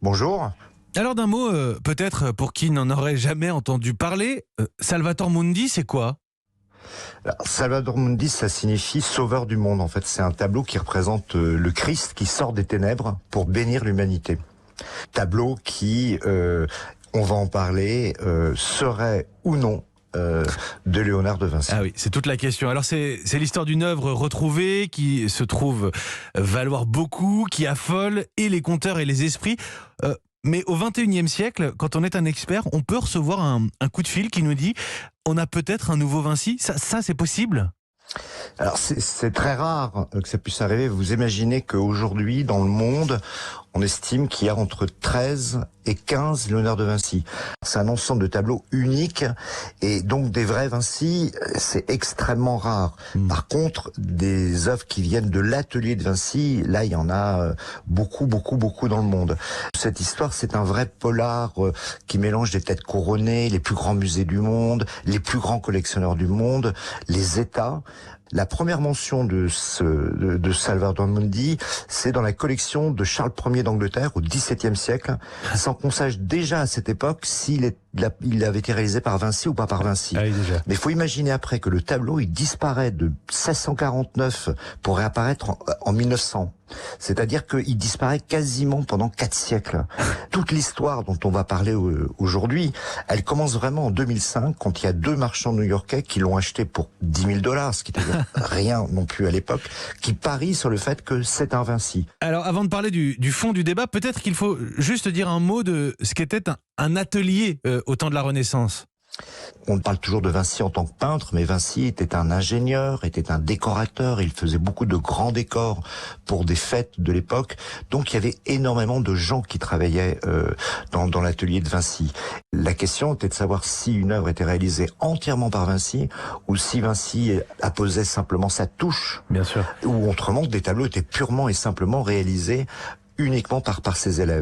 Bonjour. Alors d'un mot, peut-être pour qui n'en aurait jamais entendu parler, Salvator Mundi, c'est quoi? Alors, Salvator Mundi, ça signifie sauveur du monde. En fait, c'est un tableau qui représente le Christ qui sort des ténèbres pour bénir l'humanité. Tableau qui, on va en parler, serait ou non de Léonard de Vinci. Ah oui, c'est toute la question. Alors c'est l'histoire d'une œuvre retrouvée qui se trouve valoir beaucoup, qui affole et les conteurs et les esprits. Mais au XXIe siècle, quand on est un expert, on peut recevoir un coup de fil qui nous dit on a peut-être un nouveau Vinci. Ça c'est possible? Alors c'est très rare que ça puisse arriver. Vous imaginez qu'aujourd'hui, dans le monde, on estime qu'il y a entre 13 et 15 Léonard de Vinci. C'est un ensemble de tableaux uniques et donc des vrais Vinci, c'est extrêmement rare. Par contre, des œuvres qui viennent de l'atelier de Vinci, là il y en a beaucoup dans le monde. Cette histoire, c'est un vrai polar qui mélange des têtes couronnées, les plus grands musées du monde, les plus grands collectionneurs du monde, les États. La première mention de Salvator Mundi, c'est dans la collection de Charles Ier d'Angleterre au XVIIe siècle, sans qu'on sache déjà à cette époque s'il avait été réalisé par Vinci ou pas par Vinci. Ah oui, déjà. Mais il faut imaginer après que le tableau, il disparaît de 1649 pour réapparaître en 1900. C'est-à-dire qu'il disparaît quasiment pendant 4 siècles. Toute l'histoire dont on va parler aujourd'hui, elle commence vraiment en 2005, quand il y a 2 marchands new-yorkais qui l'ont acheté pour $10 000, ce qui était rien non plus à l'époque, qui parient sur le fait que c'est un Vinci. Alors avant de parler du fond du débat, peut-être qu'il faut juste dire un mot de ce qu'était un atelier au temps de la Renaissance. On parle toujours de Vinci en tant que peintre, mais Vinci était un ingénieur, était un décorateur, il faisait beaucoup de grands décors pour des fêtes de l'époque, donc il y avait énormément de gens qui travaillaient dans l'atelier de Vinci. La question était de savoir si une œuvre était réalisée entièrement par Vinci, ou si Vinci apposait simplement sa touche, Bien sûr. ou autrement que des tableaux étaient purement et simplement réalisés uniquement par ses élèves.